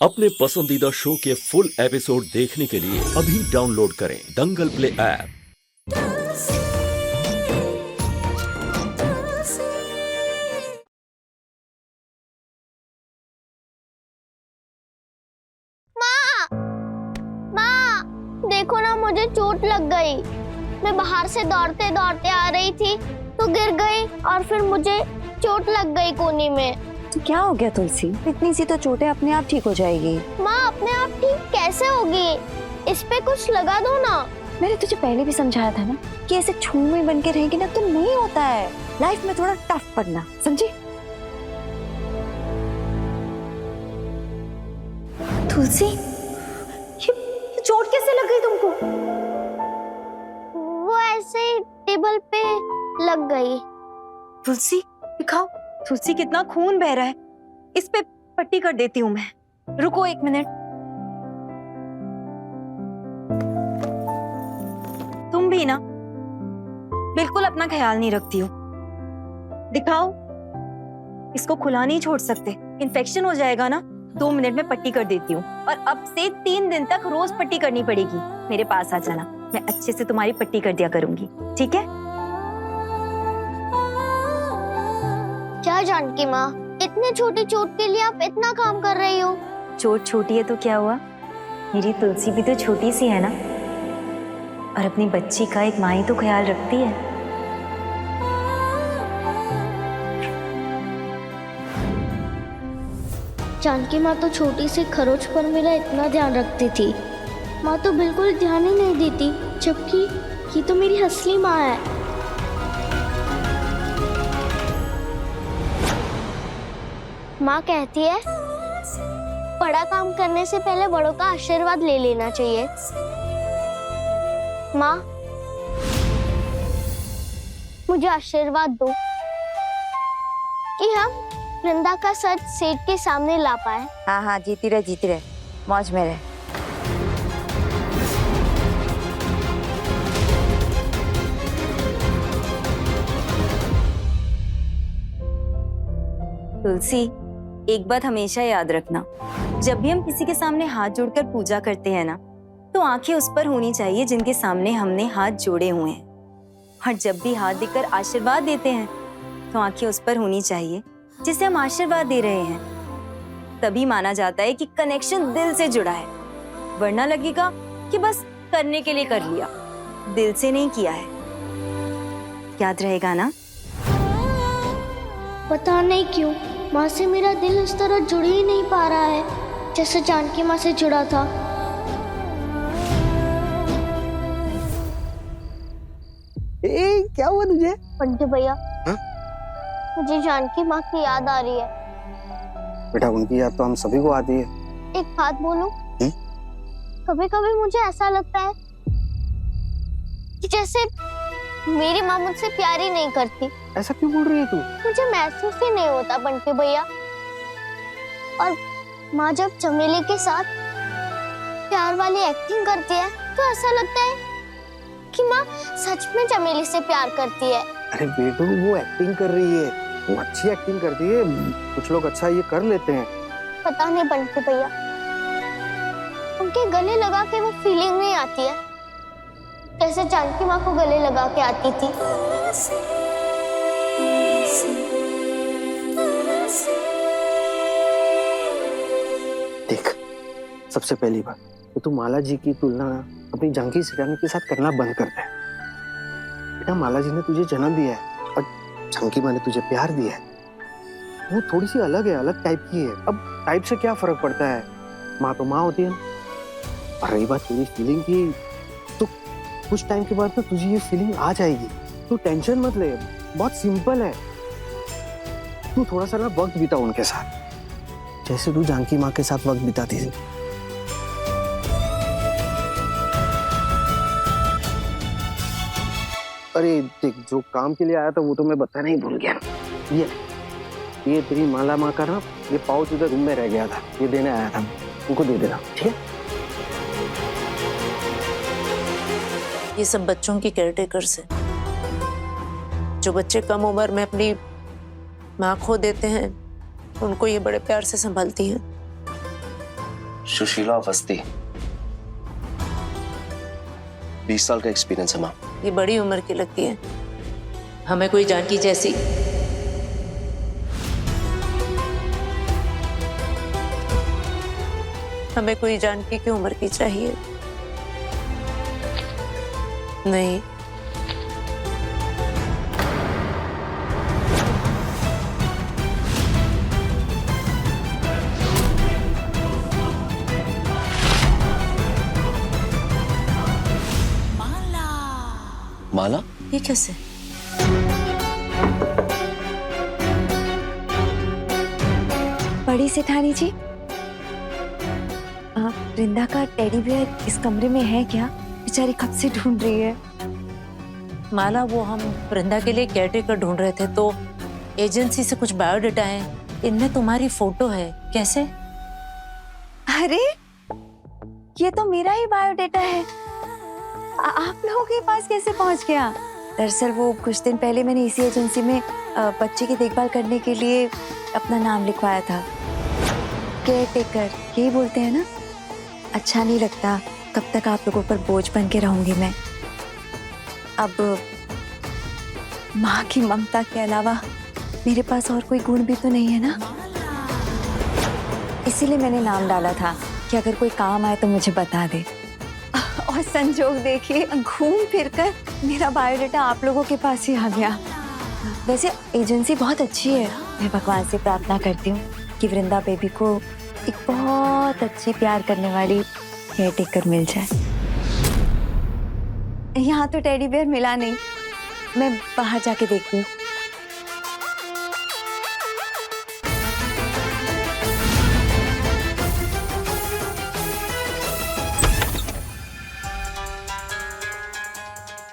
अपने पसंदीदा शो के फुल एपिसोड देखने के लिए अभी डाउनलोड करें दंगल प्ले ऐप। माँ, देखो ना मुझे चोट लग गई। मैं बाहर से दौड़ते दौड़ते आ रही थी तो गिर गई और फिर मुझे चोट लग गई कोहनी में। तो क्या हो गया तुलसी? इतनी सी तो चोटें अपने आप ठीक हो जाएगी। माँ, अपने आप ठीक कैसे होगी? इस पे कुछ लगा दो ना। मैंने तुझे पहले भी समझाया था ना कि ऐसे छूमी बन के रहेगी ना तो नहीं होता है। लाइफ में थोड़ा टफ पड़ना, समझी? तुलसी, ये चोट कैसे लग गई तुमको? वो ऐसे ही टेबल पे लग गई। तुलसी दिखाओ, तुलसी कितना खून बह रहा है। इस पे पट्टी कर देती हूँ मैं। रुको 1 मिनट। तुम भी ना बिल्कुल अपना ख्याल नहीं रखती हो। दिखाओ, इसको खुला नहीं छोड़ सकते, इन्फेक्शन हो जाएगा ना। 2 मिनट में पट्टी कर देती हूँ और अब से 3 दिन तक रोज पट्टी करनी पड़ेगी। मेरे पास आ जाना, मैं अच्छे से तुम्हारी पट्टी कर दिया करूंगी, ठीक है? क्या जानकी माँ, इतनी छोटी चोट के लिए आप इतना काम कर रही हो? चोट छोटी है तो क्या हुआ? मेरी तुलसी भी तो छोटी सी है ना, और अपनी बच्ची का एक माँ ही तो ख्याल रखती है। जानकी माँ तो छोटी सी खरोच पर मेरा इतना ध्यान रखती थी। माँ तो बिल्कुल ध्यान ही नहीं देती, जबकि ये तो मेरी असली माँ है। माँ कहती है बड़ा काम करने से पहले बड़ों का आशीर्वाद ले लेना चाहिए। माँ, मुझे आशीर्वाद दो कि हम वृंदा का सच सेठ के सामने ला पाए। हाँ हाँ, जीती रहे, मौज में रहे। तुलसी, एक बात हमेशा याद रखना, जब भी हम किसी के सामने हाथ जोड़कर पूजा करते हैं ना, तो आंखें उस पर होनी चाहिए जिनके सामने हमने हाथ जोड़े हुए हैं। और जब भी हाथ देकर आशीर्वाद देते हैं तो आंखें उस पर होनी चाहिए जिसे हम आशीर्वाद दे रहे हैं। तभी माना जाता है कि कनेक्शन दिल से जुड़ा है, वरना लगेगा कि बस करने के लिए कर लिया, दिल से नहीं किया है। याद रहेगा ना? पता नहीं क्यों माँ से मेरा दिल उस तरह जुड़ ही नहीं पा रहा है जैसे जानकी माँ से जुड़ा था। क्या हुआ तुझे? पंडित भैया, हा? मुझे जानकी माँ की याद आ रही है। बेटा, उनकी याद तो हम सभी को आती है। एक बात बोलूं? कभी कभी मुझे ऐसा लगता है कि जैसे मेरी माँ मुझसे प्यार ही नहीं करती। ऐसा क्यों बोल रही है तू? मुझे महसूस ही नहीं होता बंटी भैया। और माँ जब चमेली के साथ प्यार वाली एक्टिंग करती है तो ऐसा लगता है कि माँ सच में चमेली से प्यार करती है। अरे बेटू, वो एक्टिंग कर रही है, वो अच्छी एक्टिंग करती है। कुछ लोग अच्छा ये कर लेते हैं। पता नहीं बंटी भैया, उनके गले लगा के वो फीलिंग नहीं आती है जैसे जानकी माँ को गले लगा के आती थी। देख, सबसे पहली बात तो तू माला जी की तुलना अपनी जानकी सिरानी के साथ करना बंद कर दे। बेटा, माला जी ने तुझे जन्म दिया है और जानकी माँ ने तुझे प्यार दिया है। वो थोड़ी सी अलग है, अलग टाइप की है। अब टाइप से क्या फर्क पड़ता है? माँ तो माँ होती है। और रही बात तेरी फीलिंग की, तो कुछ टाइम के बाद ना तुझे ये फीलिंग आ जाएगी। तू टेंशन मत ले, बहुत सिंपल है। तू थोड़ा सा ना वक्त बिता उनके साथ, जैसे तू जानकी माँ के साथ वक्त बिताती थी। अरे देख, जो काम के लिए आया था वो तो मैं बताना ही भूल गया। ये तेरी माला माँ का ना ये पाउच उधर रूम में रह गया था, ये देने आया था, उनको दे देना, ठीक है? ये सब बच्चों की केयरटेकर से, जो बच्चे कम उम्र में अपनी माँ खो देते हैं, उनको ये बड़े प्यार से संभालती हैं। सुशीला अवस्थी, 20 साल का एक्सपीरियंस है माँ। ये बड़ी उम्र की लगती है, हमें कोई जानकी जैसी। हमें कोई जानकी की उम्र की चाहिए। नहीं, माला? ये कैसे? बड़ी सेठानी जी, वृंदा का टेडी बियर इस कमरे में है क्या? बेचारी कब से ढूंढ रही है। माला, वो हम वृंदा के लिए केयरटेकर ढूंढ रहे थे, तो एजेंसी से कुछ बायोडाटा है, इनमें तुम्हारी फोटो है। कैसे? अरे ये तो मेरा ही बायोडाटा है। आप लोगों के पास कैसे पहुंच गया? दरअसल वो कुछ दिन पहले मैंने इसी एजेंसी में बच्चे की देखभाल करने के लिए अपना नाम लिखवाया था। केयरटेकर यही बोलते हैं ना? अच्छा नहीं लगता, कब तक आप लोगों पर बोझ बन के रहूंगी मैं। अब माँ की ममता के अलावा मेरे पास और कोई गुण भी तो नहीं है ना, इसीलिए मैंने नाम डाला था कि अगर कोई काम आए तो मुझे बता दे। और संजोग देखिए, घूम फिरकर मेरा बायोडाटा आप लोगों के पास ही आ गया। वैसे एजेंसी बहुत अच्छी है। मैं भगवान से प्रार्थना करती हूँ कि वृंदा बेबी को एक बहुत अच्छी प्यार करने वाली केयरटेकर मिल जाए। यहाँ तो टेडी बियर मिला नहीं, मैं बाहर जाके देखती हूँ।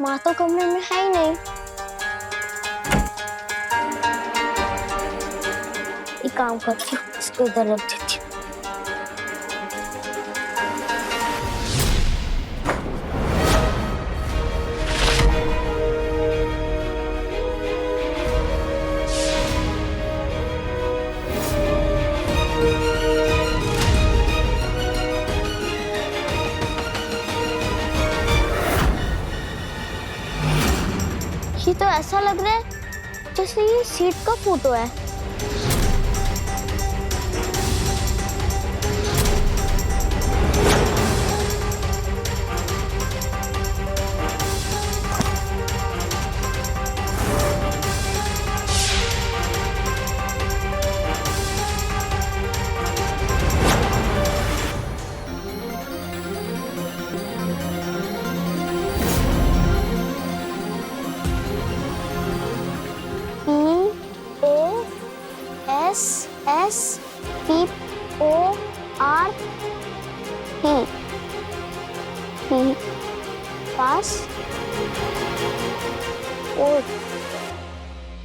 माँ तो कमरे में है ही नहीं। एक काम करती हूँ, इसको इधर रख देती हूँ। ये तो ऐसा लग रहा है जैसे ये सीट का फोटो है।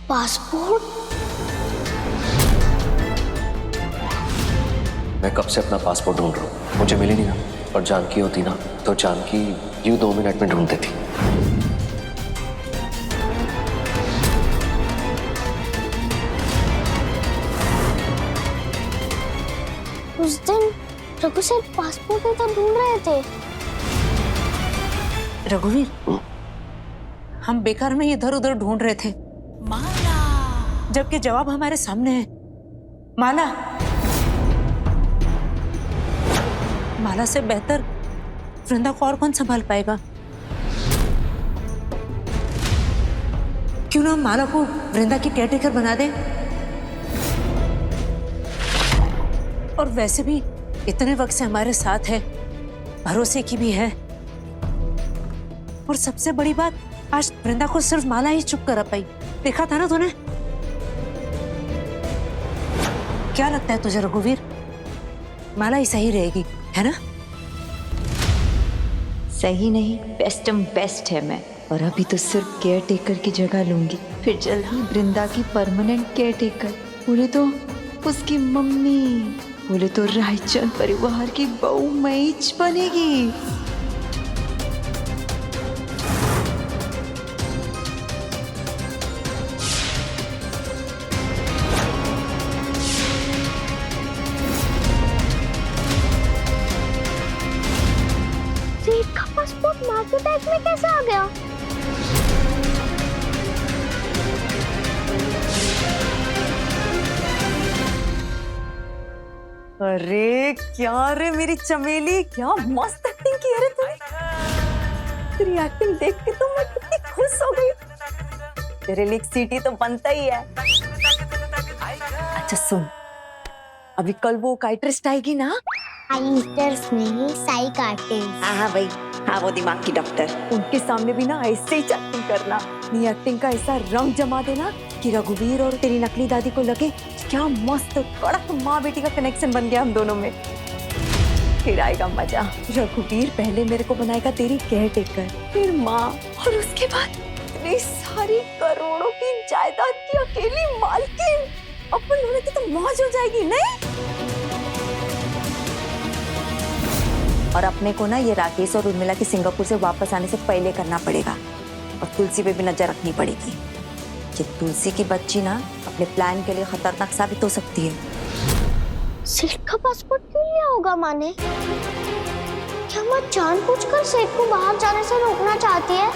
पासपोर्ट? मैं कब से अपना पासपोर्ट ढूंढ रहा हूँ, मुझे मिली नहीं ना। और जानकी होती ना तो जानकी यूं 2 मिनट में ढूंढ देती। उस दिन रघु सर पासपोर्ट ही तो ढूंढ रहे थे। रघुवीर, हम बेकार में इधर उधर ढूंढ रहे थे, जबकि जवाब हमारे सामने है। माला, माला से बेहतर वृंदा को और कौन संभाल पाएगा? क्यों ना माला को वृंदा की केयरटेकर बना दे? और वैसे भी इतने वक्त से हमारे साथ है, भरोसे की भी है। और सबसे बड़ी बात, आज वृंदा को सिर्फ माला ही चुप करा पाई। देखा था ना तूने? क्या लगता है तुझे रघुवीर, माला ही सही रहेगी, है ना? सही नहीं, बेस्ट है मैं। और अभी तो सिर्फ केयरटेकर की जगह लूंगी, फिर जल्द ही वृंदा की परमानेंट केयरटेकर। बोले तो उसकी मम्मी, बोले तो रायचंद परिवार की बहू मैच बनेगी। माँ के बैग में कैसे आ गया? अरे क्या रे मेरी चमेली, क्या मस्त एक्टिंग की है रे तूने। तेरी एक्टिंग देख के तो मैं कितनी खुश हो गई। तेरे लिए एक सीटी तो बनता ही है। अच्छा सुन, अभी कल वो काइट्रिस्ट आएगी ना? काइट्रिस्ट नहीं, साइकाट्रिस्ट। हाँ भाई, हाँ वो दिमाग की डॉक्टर। उनके सामने भी ना ऐसे ही एक्टिंग करना। नहीं एक्टिंग का ऐसा रंग जमा देना कि रघुवीर और तेरी नकली दादी को लगे क्या मस्त कड़क माँ बेटी का कनेक्शन बन गया हम दोनों में। फिर आएगा मजा। रघुवीर पहले मेरे को बनाएगा तेरी केयर टेकर, फिर माँ, और उसके बाद इतनी सारी करोड़ों की जायदाद की अकेली मालकिन। अपन होने की तो मौज हो जाएगी नहीं? और अपने को ना ये राकेश और उर्मिला के सिंगापुर से वापस आने से पहले करना पड़ेगा। और तुलसी पे भी नजर रखनी पड़ेगी। ये तुलसी की बच्ची ना अपने प्लान के लिए खतरनाक साबित हो सकती है। सेठ का पासपोर्ट क्यों लिया होगा माँ ने? क्या माँ जानबूझकर सेठ को बाहर जाने से रोकना चाहती है?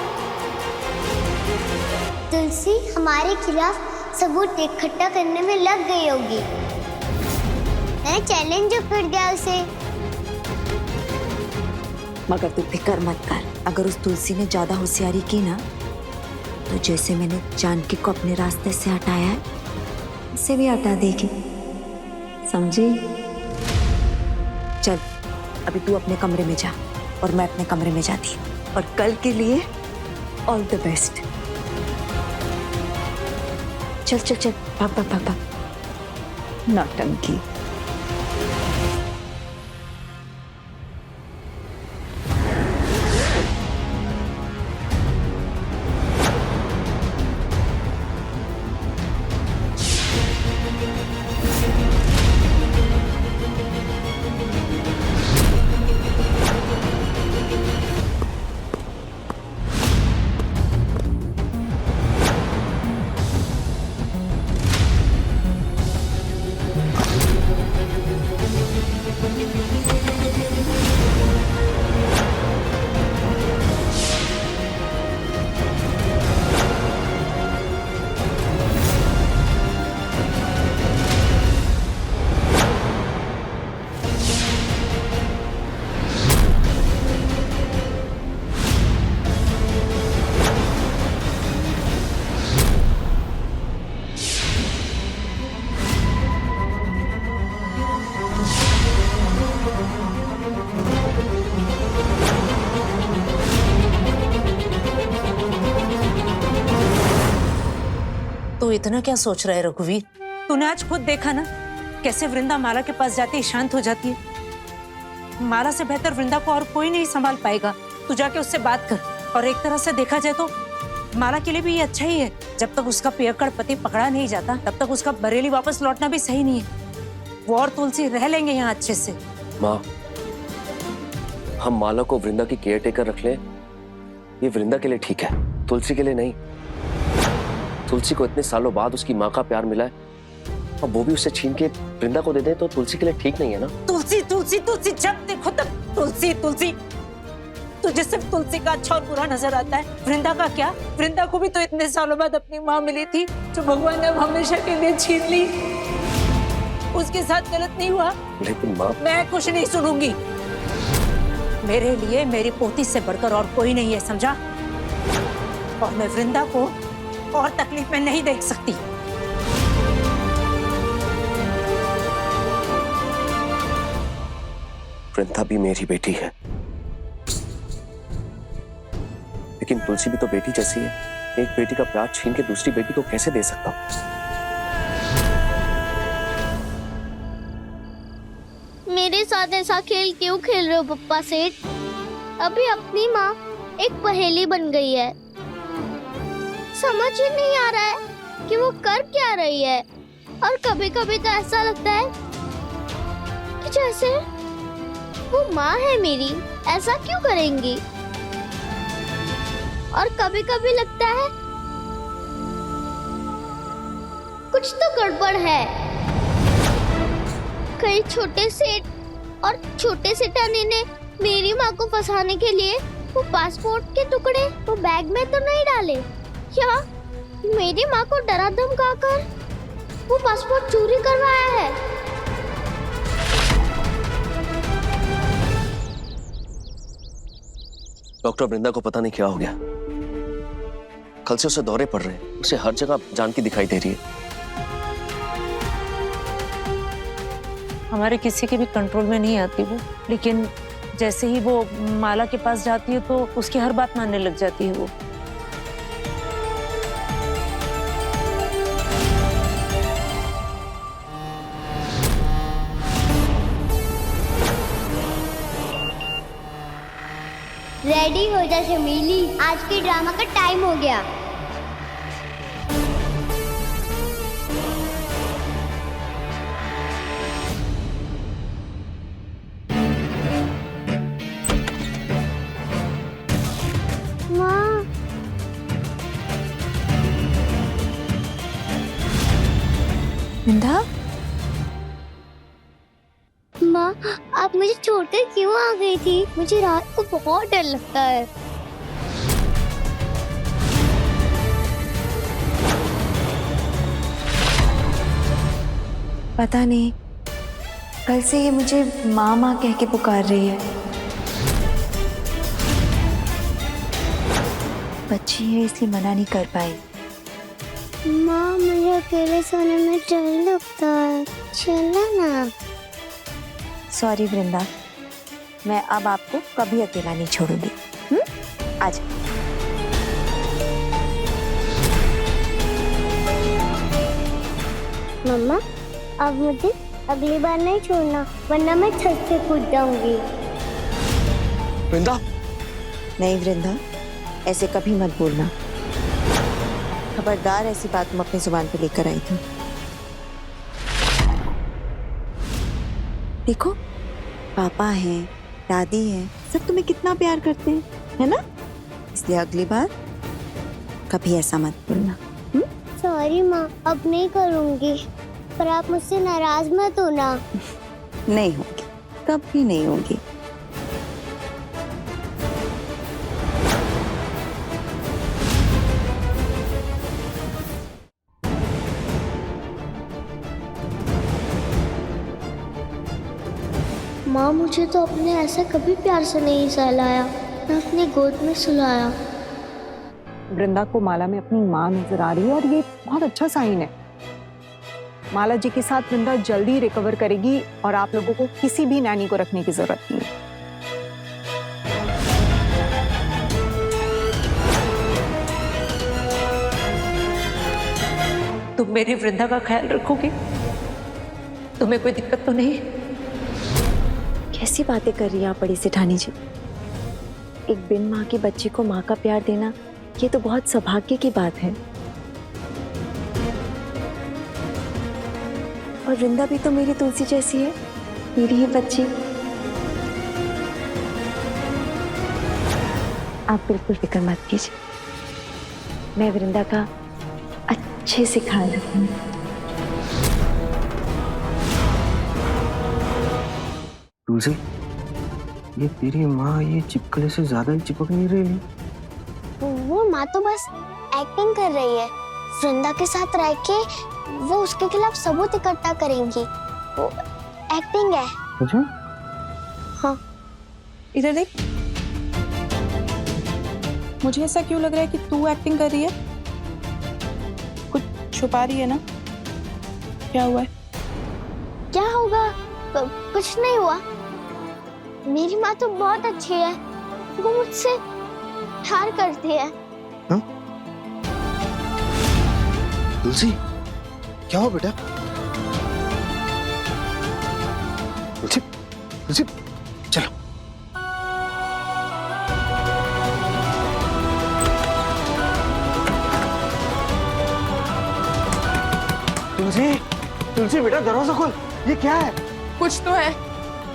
तुलसी हमारे खिलाफ सबूत इकट्ठा करने में लग गई होगी। मैं चैलेंज कर दिया उसे। मगर तू फिक्र मत कर, अगर उस तुलसी ने ज्यादा होशियारी की ना तो जैसे मैंने जानकी को अपने रास्ते से हटाया है, उसे भी हटा देगी, समझी? चल अभी तू अपने कमरे में जा और मैं अपने कमरे में जाती हूँ। और कल के लिए ऑल द बेस्ट। चल चल चल, भाग भाग भाग भाग, नौटंकी। तो इतना क्या सोच रहा है रघुवीर? तूने आज खुद देखा ना कैसे वृंदा माला के पास जाती है शांत हो जाती है। माला से बेहतर वृंदा को और कोई नहीं संभाल पाएगा। तू जाके उससे बात कर। और एक तरह से देखा जाए तो माला के लिए भी ये अच्छा ही है। जब तक उसका पियक्कड़ पति पकड़ा नहीं जाता तब तक उसका बरेली वापस लौटना भी सही नहीं है। वो और तुलसी रह लेंगे यहाँ अच्छे से। माँ, हम माला को वृंदा की केयर टेकर रख ले, ये वृंदा के लिए ठीक है, तुलसी के लिए नहीं। तुलसी को इतने सालों बाद उसकी माँ का प्यार मिला है, और वो भी उसे छीन के वृंदा को दे दे तो तुलसी के लिए ठीक नहीं है ना। तुलसी तुलसी तुलसी, जब देखो तब तुलसी तुलसी। तुझे सिर्फ तुलसी का अच्छा और बुरा नजर आता है। वृंदा का क्या? वृंदा को भी तो इतने सालों बाद अपनी माँ मिली थी जो भगवान ने अब हमेशा के लिए छीन ली। उसके साथ गलत नहीं हुआ। लेकिन माँ, मैं कुछ नहीं सुनूंगी। मेरे लिए मेरी पोती से बढ़कर और कोई नहीं है, समझा? और मैं वृंदा को और तकलीफ में नहीं देख सकती। वृंदा भी मेरी बेटी है, लेकिन तुलसी भी तो बेटी जैसी है। एक बेटी का प्यार छीन के दूसरी बेटी को कैसे दे सकता हूँ? मेरे साथ ऐसा खेल क्यों खेल रहे हो पप्पा सेठ? अभी अपनी माँ एक पहेली बन गई है। समझ ही नहीं आ रहा है कि वो कर क्या रही है। और कभी कभी तो ऐसा लगता है कि जैसे वो माँ है मेरी, ऐसा क्यों करेंगी? और कभी कभी लगता है कुछ तो गड़बड़ है। कई छोटे सेठ और छोटे सेठानी ने मेरी माँ को फंसाने के लिए वो पासपोर्ट के टुकड़े वो बैग में तो नहीं डाले? क्या मेरी माँ को डरा धमकाकर वो पासपोर्ट चोरी करवाया है? डॉक्टर वृंदा को पता नहीं क्या हो गया। कल से उसे दौरे पड़ रहे हैं, उसे हर जगह जानकी दिखाई दे रही है। हमारे किसी के भी कंट्रोल में नहीं आती वो, लेकिन जैसे ही वो माला के पास जाती है तो उसकी हर बात मानने लग जाती है वो। रेडी हो जा शमीली, आज के ड्रामा का टाइम हो गया। माँ, वृंदा, माँ आप मुझे छोड़कर क्यों आ गई थी? मुझे रात को बहुत डर लगता है। पता नहीं, कल से ये मुझे माँ माँ कह के पुकार रही है। बच्ची है इसलिए मना नहीं कर पाई। माँ मुझे अकेले सोने में डर लगता है, चलो ना। सॉरी वृंदा, मैं अब आपको कभी अकेला नहीं छोड़ूंगी। आजा। मम्मा अब मुझे अगली बार नहीं छोड़ना, वरना मैं छत से कूद जाऊंगी। वृंदा, नहीं वृंदा, ऐसे कभी मत बोलना। खबरदार ऐसी बात तुम अपनी जुबान पे लेकर आई थी। देखो, पापा हैं, दादी हैं, सब तुम्हें कितना प्यार करते हैं, है ना? इसलिए अगली बार कभी ऐसा मत बोलना। सॉरी माँ, अब नहीं करूंगी, पर आप मुझसे नाराज मत होना। नहीं होगी, कभी नहीं होगी। माँ मुझे तो अपने ऐसा कभी प्यार से नहीं सहलाया, न अपनी गोद में सुलाया। वृंदा को माला में अपनी माँ नजर आ रही है और ये बहुत अच्छा साइन है। माला जी के साथ वृंदा जल्दी रिकवर करेगी और आप लोगों को किसी भी नैनी को रखने की जरूरत नहीं है। तुम मेरी वृंदा का ख्याल रखोगे? तुम्हें कोई दिक्कत तो नहीं? कैसी बातें कर रही हैं आप बड़ी सेठानी जी? एक बिन माँ की बच्ची को माँ का प्यार देना, ये तो बहुत सौभाग्य की बात है। और वृंदा भी तो मेरी तुलसी जैसी है, मेरी ही बच्ची। आप बिल्कुल फिक्र मत कीजिए, मैं वृंदा का अच्छे से ख्याल रखूंगी। तुलसी, ये तेरी माँ ये चिपकले से ज्यादा ही चिपक नहीं रही? वो माँ तो बस एक्टिंग कर रही है। वृंदा के साथ रह के वो उसके खिलाफ सबूत इकट्ठा करेंगी। वो एक्टिंग है। अच्छा? हाँ। इधर देख, मुझे ऐसा क्यों लग रहा है कि तू एक्टिंग कर रही है? कुछ छुपा रही है ना? क्या हुआ है? क्या होगा? कुछ नहीं हुआ। मेरी माँ तो बहुत अच्छी है, वो मुझसे प्यार करती है। हाँ? तुलसी, क्या हुआ बेटा? तुलसी, तुलसी, चलो। तुलसी, तुलसी बेटा दरवाजा खोल। ये क्या है? कुछ तो है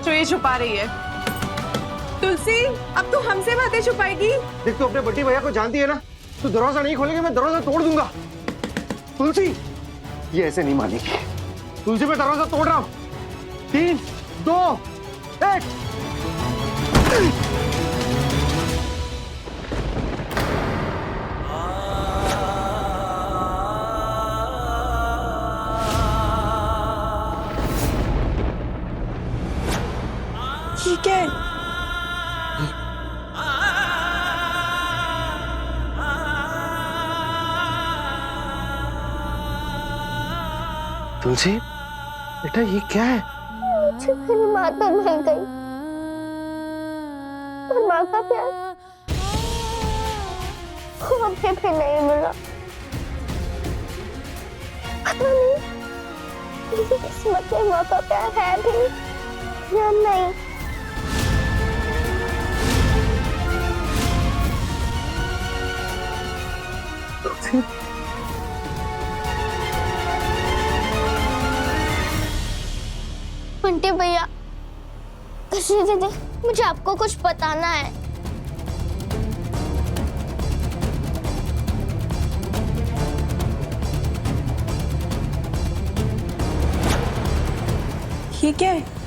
जो ये छुपा रही है। तुलसी, अब तू हमसे बातें छुपाएगी? देख, तू अपने बट्टी भैया को जानती है ना, तू दरवाजा नहीं खोलेगी मैं दरवाजा तोड़ दूंगा। तुलसी, ये ऐसे नहीं मानेगी। तुलसी, मैं दरवाजा तोड़ रहा हूं। 3, 2, 1। ठीक है। तुलसी बेटा ये क्या है? मुझे मेरी माँ तो मिल गई, पर माँ का प्यार मुझे भी नहीं मिला। पता नहीं मेरी किस्मत में माँ का प्यार है भी या नहीं। बंटी भैया, खुशी दीदी, मुझे आपको कुछ बताना है। ये क्या है?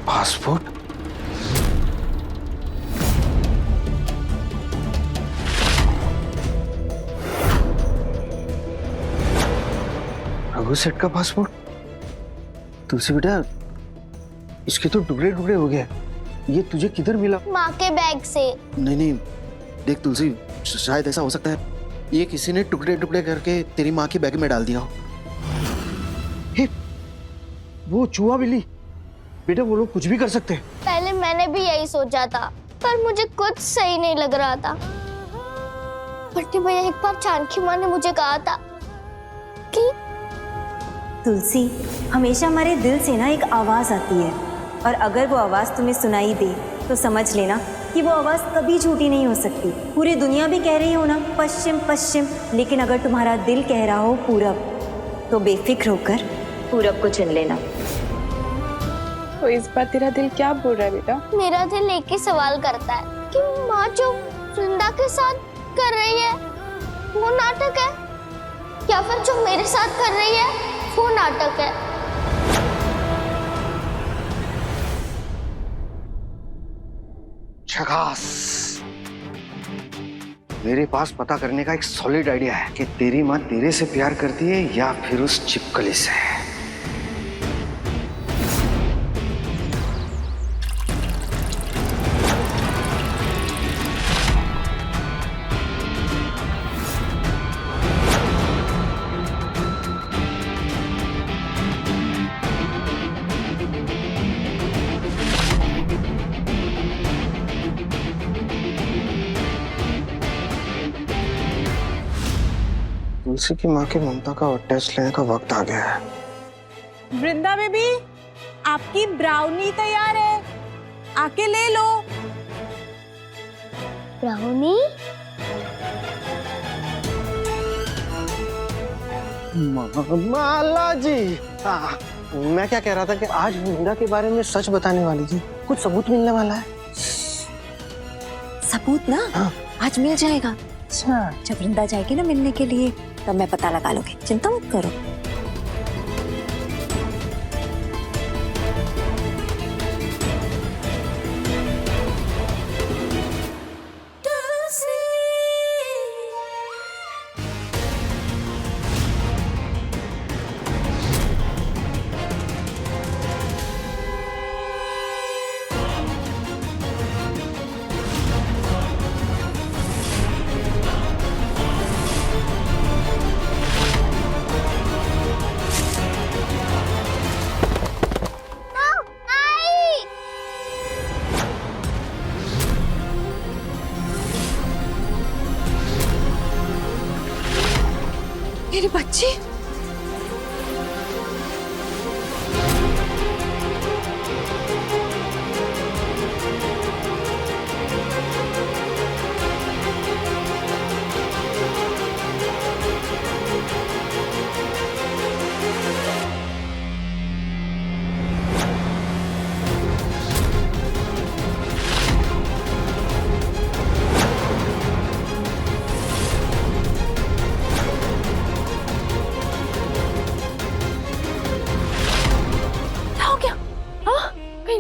पासपोर्ट? रघु सेठ का पासपोर्ट? तुलसी बेटा इसके तो टुकड़े टुकड़े हो गए, ये तुझे किधर मिला? माँ के बैग से। नहीं नहीं देख तुलसी, शायद ऐसा हो सकता है ये किसी ने टुकड़े टुकड़े करके तेरी माँ के बैग में डाल दिया हो। हे, वो चूहा बिल्ली, बेटा वो लोग कुछ भी कर सकते हैं। पहले मैंने भी यही सोचा था, पर मुझे कुछ सही नहीं लग रहा था। बंटी भैया, एक बार जानकी माँ ने मुझे कहा था कि तुलसी, हमेशा हमारे दिल से ना एक आवाज़ आती है, और अगर वो आवाज़ तुम्हें सुनाई दे तो समझ लेना कि वो आवाज़ कभी झूठी नहीं हो सकती। पूरी दुनिया भी कह रही हो ना पश्चिम पश्चिम, लेकिन अगर तुम्हारा दिल कह रहा हो पूरब, तो बेफिक्र होकर पूरब को चुन लेना। तो इस बार तेरा दिल क्या बोल रहा है बेटा? मेरा दिल एक ही सवाल करता है कि माँ जो वृंदा के साथ कर रही है वो नाटक है, या फिर जो मेरे साथ कर रही है वो नाटक है। झकास, मेरे पास पता करने का एक सॉलिड आइडिया है कि तेरी माँ तेरे से प्यार करती है या फिर उस चिपकली से। तुलसी की माँ की ममता का टेस्ट लेने का वक्त आ गया है। वृंदा बेबी, आपकी ब्राउनी तैयार है, आके ले लो। ब्राउनी? माला जी, मैं क्या कह रहा था कि आज वृंदा के बारे में सच बताने वाली थी, कुछ सबूत मिलने वाला है। सबूत ना? हाँ। आज मिल जाएगा। अच्छा, जब वृंदा जाएगी ना मिलने के लिए, तब मैं पता लगा लूंगी, चिंता मत करो। मेरे बच्चे,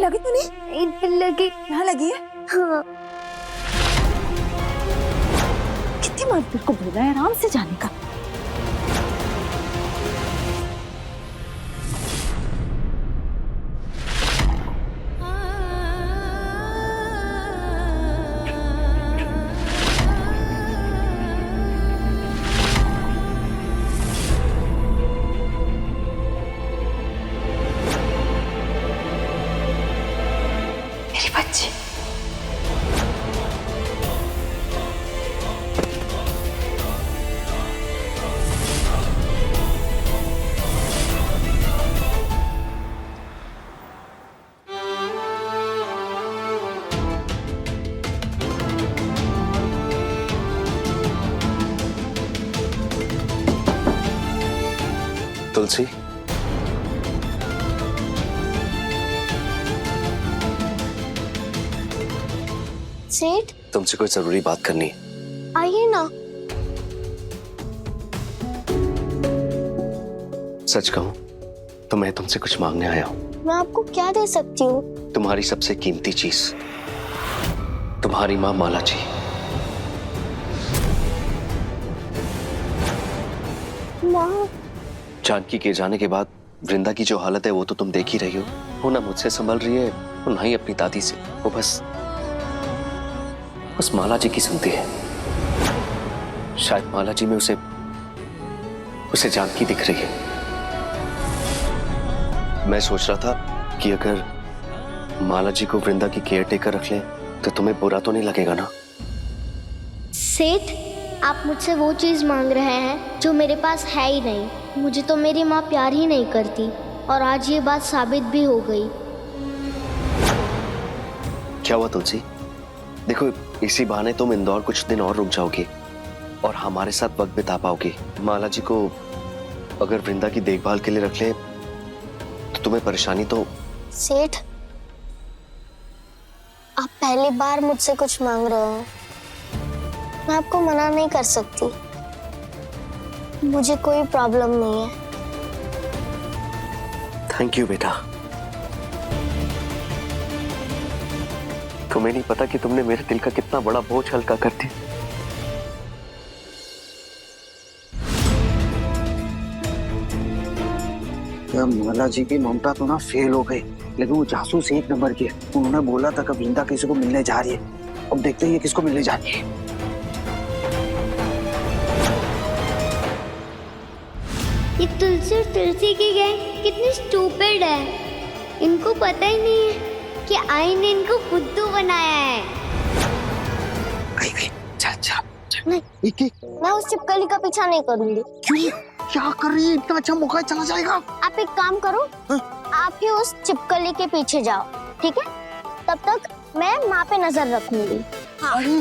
लगी तो नहीं? दिल लगी। यहाँ लगी है? हाँ। कितनी बार तेरे को बोला है आराम से जाने का? मेरी बच्ची। तुलसी, सेठ, तुमसे कोई जरूरी बात करनी है। आइए ना। सच कहूं तो मैं तुमसे कुछ मांगने आया हूं। मैं आपको क्या दे सकती हूँ? तुम्हारी सबसे कीमती चीज, तुम्हारी माँ माला जी। माँ, जानकी के जाने के बाद वृंदा की जो हालत है वो तो तुम देख ही रही हो। वो ना मुझसे संभल रही है और ना ही अपनी दादी से। वो बस माला जी की सुनती है। शायद माला जी में उसे जानकी दिख रही है। मैं सोच रहा था कि अगर माला जी को वृंदा की केयर टेकर रख लें तो तुम्हें बुरा तो नहीं लगेगा ना? सेठ, आप मुझसे वो चीज मांग रहे हैं जो मेरे पास है ही नहीं। मुझे तो मेरी माँ प्यार ही नहीं करती और आज ये बात साबित भी हो गई। क्या हुआ तुलसी? देखो, इसी बहाने तुम इंदौर कुछ दिन और रुक जाओगी और हमारे साथ वक्त बिता पाओगी। माला जी को अगर वृंदा की देखभाल के लिए रख ले तो तुम्हें परेशानी तो। सेठ, आप पहली बार मुझसे कुछ मांग रहे हो। मैं आपको मना नहीं कर सकती। मुझे कोई प्रॉब्लम नहीं है। थैंक यू बेटा। तुम्हें नहीं पता कि तुमने मेरे दिल का कितना बड़ा बोझ हल्का कर दिया। माला जी की ममता तो ना फेल हो गई, लेकिन वो जासूस एक नंबर की है। उन्होंने बोला था कि वृंदा किसी को मिलने जा रही है। अब देखते हैं ये किसको मिलने जा रही है। ये तुलसी और तुलसी की गैंग कितनी स्टूपिड है। इनको पता ही नहीं है कि आई ने इनको बुद्धू बनाया है। नहीं, मैं उस चिपकली का पीछा नहीं करूंगी। क्यों? क्या कर रही है? इतना अच्छा मौका है, चला जाएगा। आप एक काम करो, आप ही उस चिपकली के पीछे जाओ, ठीक है? तब तक मैं माँ पे नजर रखूंगी। अरे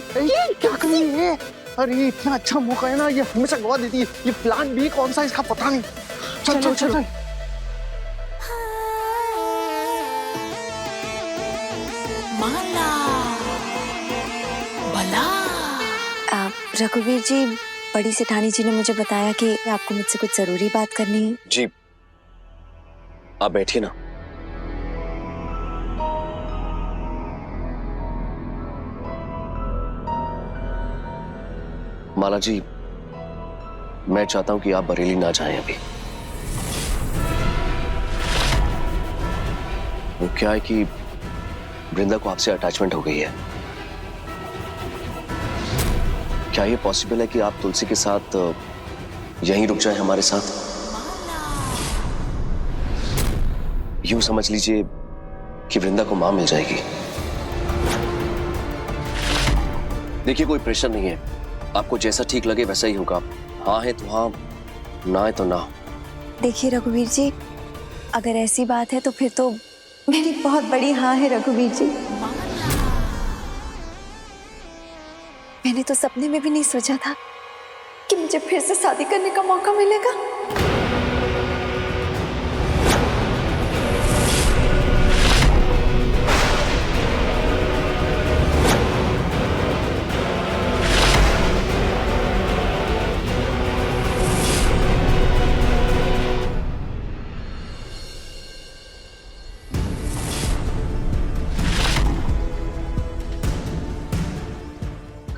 क्या कर रही है? अरे इतना अच्छा मौका है ना, ये हमेशा गवा देती है। ये प्लान भी कौन सा इसका पता नहीं। चल चल चल, चल। रघुवीर जी, बड़ी सेठानी जी ने मुझे बताया कि आपको मुझसे कुछ जरूरी बात करनी है। जी, आप बैठिए ना। माला जी, मैं चाहता हूं कि आप बरेली ना जाएं अभी। वो क्या है कि वृंदा को आपसे अटैचमेंट हो गई है। क्या ये पॉसिबल है कि आप तुलसी के साथ यहीं रुक जाएं हमारे साथ? यूं समझ लीजिए कि वृंदा को मां मिल जाएगी। देखिए, कोई प्रेशर नहीं है। आपको जैसा ठीक लगे वैसा ही होगा। हाँ है तो हाँ, ना है तो ना। देखिए रघुवीर जी, अगर ऐसी बात है तो फिर तो मेरी बहुत बड़ी हाँ है रघुवीर जी। मैंने तो सपने में भी नहीं सोचा था कि मुझे फिर से शादी करने का मौका मिलेगा।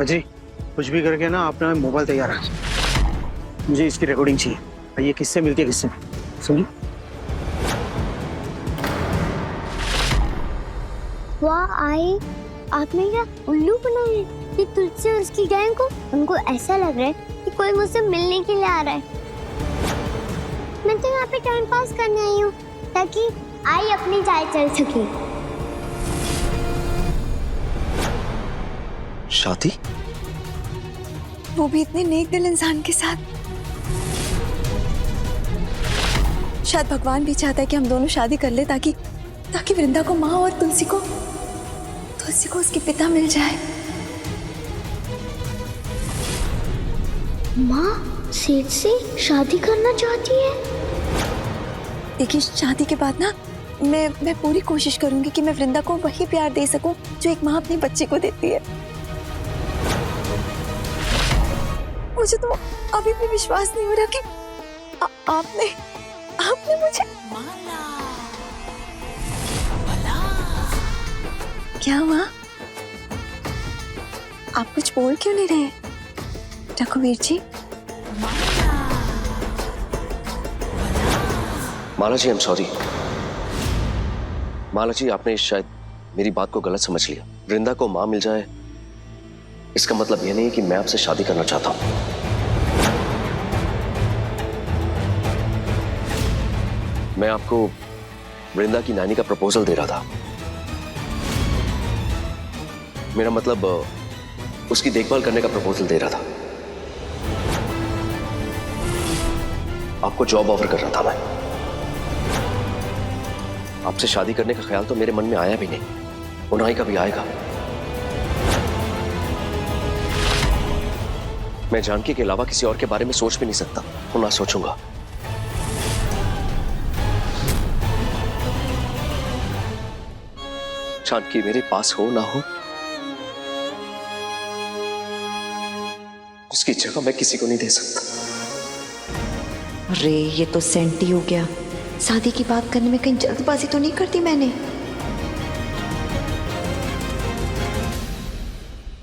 कजरी कुछ भी करके ना अपना मोबाइल तैयार है, मुझे इसकी रिकॉर्डिंग चाहिए। ये किससे मिलती है किससे, सुनिए। वाह आई, आपने क्या उल्लू बनाए ये तुलसी और उसकी गैंग को? उनको ऐसा लग रहा है कि कोई मुझसे मिलने के लिए आ रहा है। मैं तो यहाँ पे टाइम पास करने आई हूँ ताकि आई अपनी चाल चल सके। शादी? वो भी इतने नेक दिल इंसान के साथ। शायद भगवान भी चाहता है कि हम दोनों शादी कर ले ताकि वृंदा को माँ और तुलसी को उसके पिता मिल जाए। माँ सेठ से शादी करना चाहती है? देखिए शादी के बाद ना मैं पूरी कोशिश करूंगी कि मैं वृंदा को वही प्यार दे सकूं जो एक माँ अपनी बच्ची को देती है। मुझे तो अभी भी विश्वास नहीं हो रहा कि आपने मुझे क्या हुआ? आप कुछ बोल क्यों नहीं रहे रघुवीर जी? माला जी, आई एम सॉरी। माला जी, आपने शायद मेरी बात को गलत समझ लिया। वृंदा को मां मिल जाए इसका मतलब यह नहीं है कि मैं आपसे शादी करना चाहता हूं। मैं आपको वृंदा की नानी का प्रपोजल दे रहा था। मेरा मतलब उसकी देखभाल करने का प्रपोजल दे रहा था। आपको जॉब ऑफर कर रहा था मैं। आपसे शादी करने का ख्याल तो मेरे मन में आया भी नहीं, और ना ही कभी आएगा। मैं जानकी के अलावा किसी और के बारे में सोच भी नहीं सकता, और ना सोचूंगा। जानकी मेरे पास हो ना हो, उसकी जगह मैं किसी को नहीं दे सकता। अरे ये तो सेंटी हो गया। शादी की बात करने में कहीं जल्दबाजी तो नहीं करती मैंने?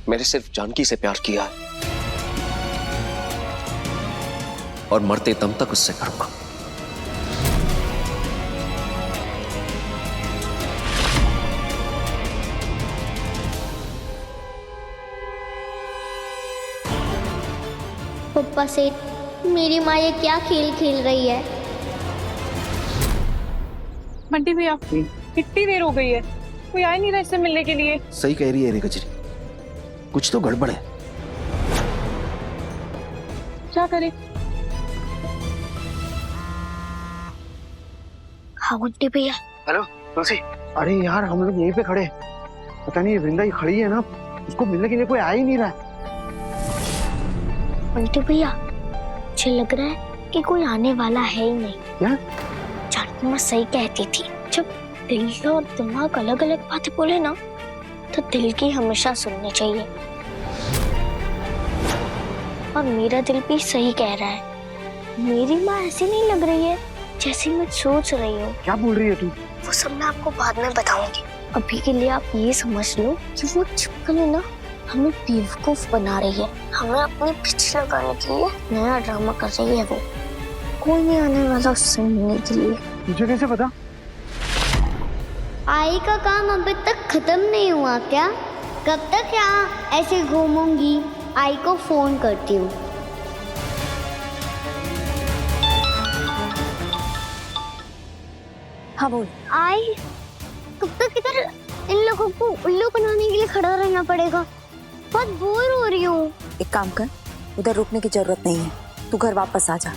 मैंने सिर्फ जानकी से प्यार किया है, और मरते दम तक उससे करूंगा। पप्पा सेठ, मेरी माँ ये क्या खेल खेल रही है? बंटी भैया कितनी देर हो गई है, कोई आ नहीं रहा इससे मिलने के लिए। सही कह रही है रे कजरी, कुछ तो गड़बड़ है। क्या करे? हाँ बंटी भैया। हेलो तुलसी, अरे यार हम लोग यहीं पे खड़े हैं। पता नहीं वृंदा ही खड़ी है ना, उसको मिलने के लिए कोई आ ही नहीं रहा है। बंटी भैया मुझे लग रहा है कि कोई आने वाला है ही नहीं। क्या? जानकी माँ सही कहती थी, जब दिल और दिमाग अलग अलग बातें बोले ना तो दिल की हमेशा सुननी चाहिए। और मेरा दिल भी सही कह रहा है। मेरी माँ ऐसी नहीं लग रही है जैसी मैं सोच रही हूँ। क्या बोल रही है तू? वो सब मैं आपको बाद में बताऊंगी। अभी के लिए आप ये समझ लो कि वो छिपकली ना हमें बेवकूफ बना रही है, हमें अपने पीछे लगाने के लिए नया ड्रामा कर रही है। वो कोई नहीं आने वाला उससे मिलने के लिए। तुझे कैसे पता? आई का काम अभी तक खत्म नहीं हुआ क्या? कब तक यहाँ ऐसे घूमूंगी? आई को फोन करती हूँ। हाँ बोल। आई, कब तक इधर इन लोगों को उल्लू बनाने के लिए खड़ा रहना पड़ेगा? बहुत बोर हो रही हूँ। एक काम कर, उधर रुकने की जरूरत नहीं है, तू घर वापस आ जा।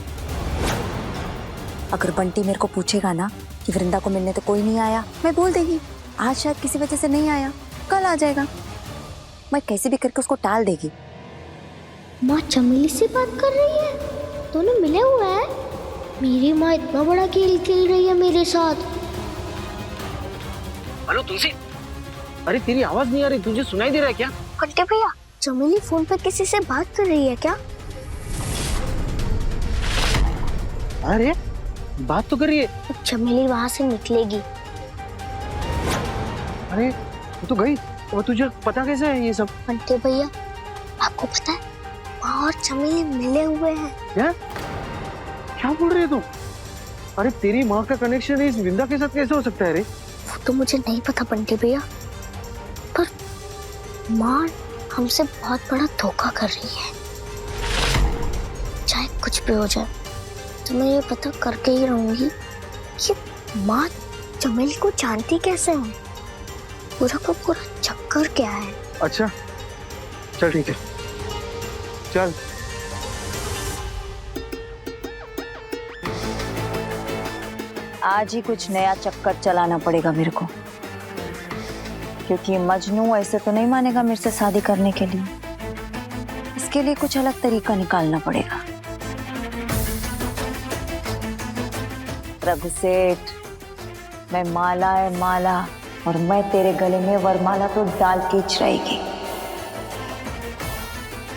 अगर बंटी मेरे को पूछेगा ना कि वृंदा को मिलने तो कोई नहीं आया, मैं बोल देगी आज शायद किसी वजह से नहीं आया, कल आ जाएगा। मैं कैसे भी करके उसको टाल देगी। माँ चमेली से बात कर रही है, दोनों मिले हुए हैं। मेरी माँ इतना बड़ा खेल खेल रही है मेरे साथ। हेलो तुलसी, अरे तेरी आवाज नहीं आ रही, तुझे सुनाई दे रहा है क्या? बंटी भैया, चमेली फोन पर किसी से बात कर रही है क्या? अरे बात तो कर रही है। अब चमेली वहाँ से निकलेगी। अरे वो तो गई, और तुझे पता कैसे है ये सब? बंटी भैया, आपको पता है माँ और चमेली मिले हुए हैं। क्या बोल रही है तुम? अरे तेरी माँ का कनेक्शन इस वृंदा के साथ कैसे हो सकता है रे? वो तो मुझे नहीं पता बंटी भैया, पर माँ हमसे बहुत बड़ा धोखा कर रही है। चाहे कुछ भी हो जाए तो मैं ये पता करके ही रहूंगी कि माँ चमेली को जानती कैसे है, पूरा का पूरा चक्कर क्या है। अच्छा चल ठीक है, चल। आज ही कुछ नया चक्कर चलाना पड़ेगा मेरे को, क्योंकि मजनू ऐसे तो नहीं मानेगा मेरे से शादी करने के लिए। इसके लिए कुछ अलग तरीका निकालना पड़ेगा। प्रभु सेठ, मैं माला है माला, और मैं तेरे गले में वरमाला तो डाल के ही रहेगी,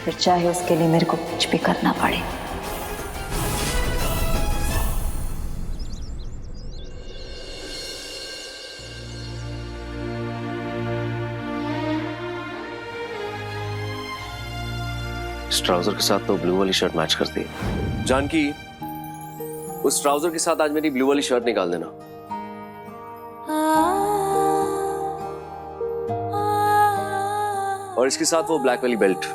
फिर चाहे उसके लिए मेरे को कुछ भी करना पड़े। इस ट्राउजर के साथ तो ब्लू वाली शर्ट मैच करती है। जानकी, उस ट्राउजर के साथ आज मेरी ब्लू वाली शर्ट निकाल देना। और इसके साथ वो ब्लैक वाली बेल्ट।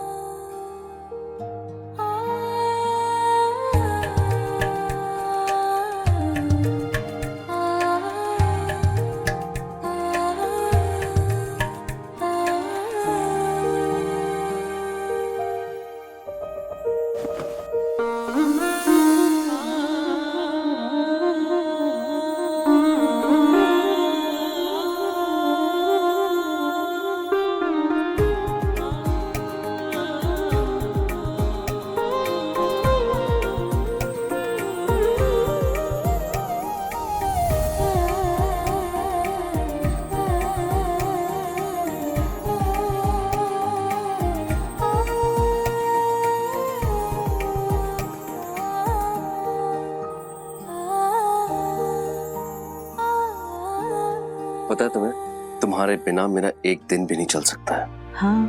पता है तुम्हें, तुम्हारे बिना मेरा एक दिन भी नहीं चल सकता है। हाँ,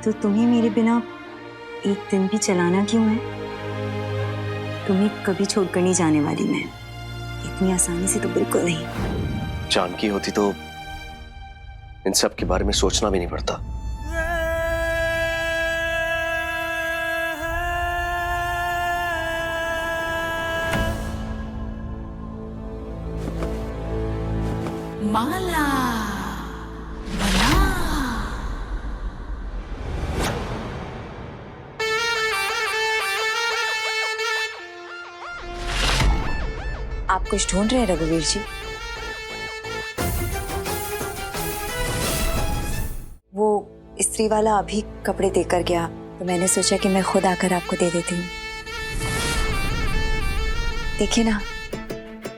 तो तुम्हें मेरे बिना एक दिन भी चलाना क्यों है? तुम्हें कभी छोड़कर नहीं जाने वाली मैं, इतनी आसानी से तो बिल्कुल नहीं। जानकी होती तो इन सब के बारे में सोचना भी नहीं पड़ता। माला बना। आप कुछ ढूंढ रहे हैं रघुवीर जी? वो इस्त्री वाला अभी कपड़े देकर गया, तो मैंने सोचा कि मैं खुद आकर आपको दे देती हूँ। देखिए ना,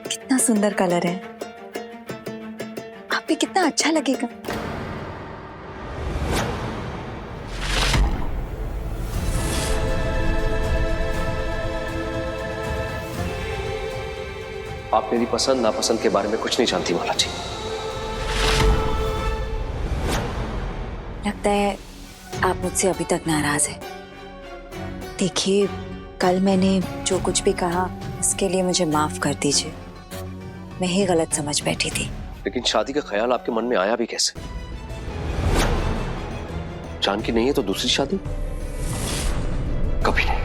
कितना सुंदर कलर है, आप पे कितना अच्छा लगेगा। आप मेरी पसंद नापसंद के बारे में कुछ नहीं जानती माला जी। लगता है आप मुझसे अभी तक नाराज हैं। देखिए, कल मैंने जो कुछ भी कहा उसके लिए मुझे माफ कर दीजिए, मैं ही गलत समझ बैठी थी। लेकिन शादी का ख्याल आपके मन में आया भी कैसे? जानकी नहीं है तो दूसरी शादी? कभी नहीं।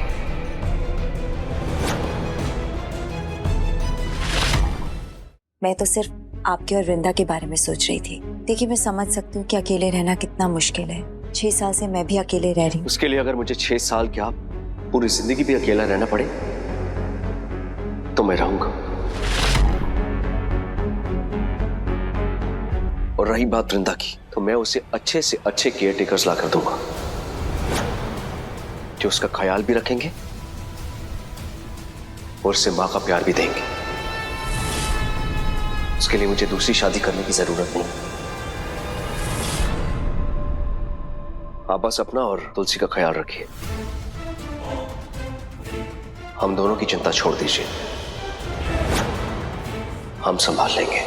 मैं तो सिर्फ आपके और वृंदा के बारे में सोच रही थी। देखिए, मैं समझ सकती हूँ कि अकेले रहना कितना मुश्किल है। 6 साल से मैं भी अकेले रह रही हूँ। उसके लिए अगर मुझे 6 साल क्या पूरी जिंदगी भी अकेला रहना पड़े तो मैं रहूंगा। और रही बात वृंदा की, तो मैं उसे अच्छे से अच्छे केयर टेकर्स ला कर दूंगा जो उसका ख्याल भी रखेंगे और उसे मां का प्यार भी देंगे। उसके लिए मुझे दूसरी शादी करने की जरूरत नहीं। आप बस अपना और तुलसी का ख्याल रखिए। हम दोनों की चिंता छोड़ दीजिए, हम संभाल लेंगे।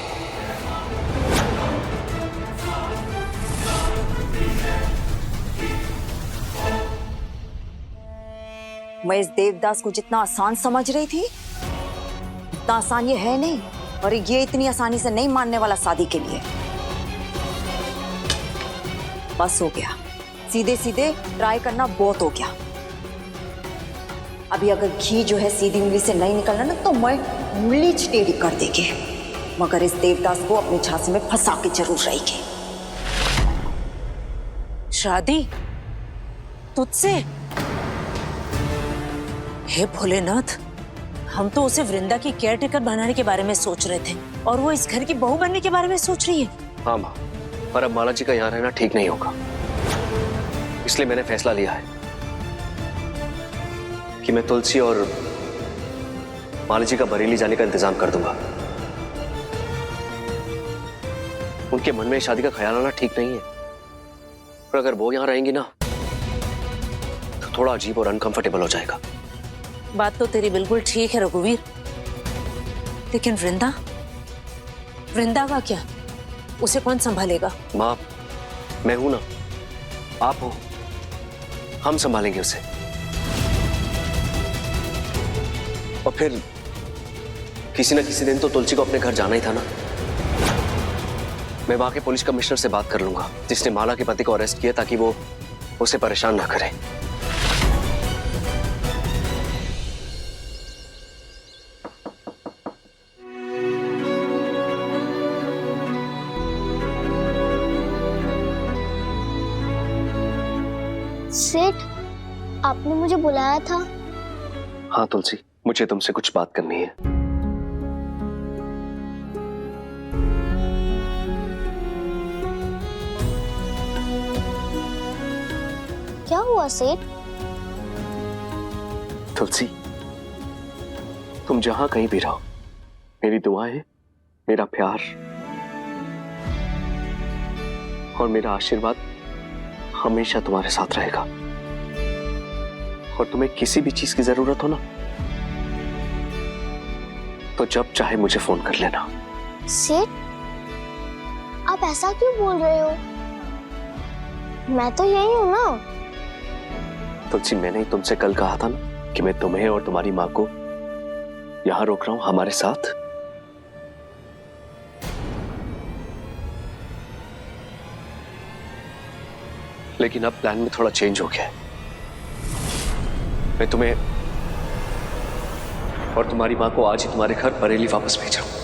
मैं इस देवदास को जितना आसान समझ रही थी उतना आसान ये है नहीं, और ये इतनी आसानी से नहीं मानने वाला शादी के लिए। बस हो गया, सीधे सीधे ट्राई करना बहुत हो गया। अभी अगर घी जो है सीधी उंगली से नहीं निकलना ना तो मैं उंगली टेढ़ी कर देगी, मगर इस देवदास को अपने झांसे में फंसा के जरूर रहेगी। शादी तुझसे? हे भोलेनाथ, हम तो उसे वृंदा की केयरटेकर बनाने के बारे में सोच रहे थे और वो इस घर की बहू बनने के बारे में सोच रही है। हाँ माँ, पर अब माला जी का यहाँ रहना ठीक नहीं होगा, इसलिए मैंने फैसला लिया है कि मैं तुलसी और माला जी का बरेली जाने का इंतजाम कर दूंगा। उनके मन में शादी का ख्याल आना ठीक नहीं है, पर अगर वो यहां रहेंगी ना तो थोड़ा अजीब और अनकंफर्टेबल हो जाएगा। बात तो तेरी बिल्कुल ठीक है रघुवीर, लेकिन वृंदा, वृंदा का क्या? उसे कौन संभालेगा? माँ, मैं हूं ना, आप हो, हम संभालेंगे उसे। और फिर किसी न किसी दिन तो तुलसी को अपने घर जाना ही था ना। मैं वहां के पुलिस कमिश्नर से बात कर लूंगा जिसने माला के पति को अरेस्ट किया, ताकि वो उसे परेशान ना करे। सेठ, आपने मुझे बुलाया था? हाँ तुलसी, मुझे तुमसे कुछ बात करनी है। क्या हुआ सेठ? तुलसी, तुम जहां कहीं भी रहो, मेरी दुआएं, मेरा प्यार और मेरा आशीर्वाद हमेशा तुम्हारे साथ रहेगा। और तुम्हें किसी भी चीज की जरूरत हो ना तो जब चाहे मुझे फोन कर लेना। सेठ, आप ऐसा क्यों बोल रहे हो? मैं तो यही हूं ना। तुलसी, मैंने तुमसे कल कहा था ना कि मैं तुम्हें और तुम्हारी मां को यहां रोक रहा हूं हमारे साथ। लेकिन अब प्लान में थोड़ा चेंज हो गया है। मैं तुम्हें और तुम्हारी मां को आज ही तुम्हारे घर बरेली वापस भेज रहा हूं।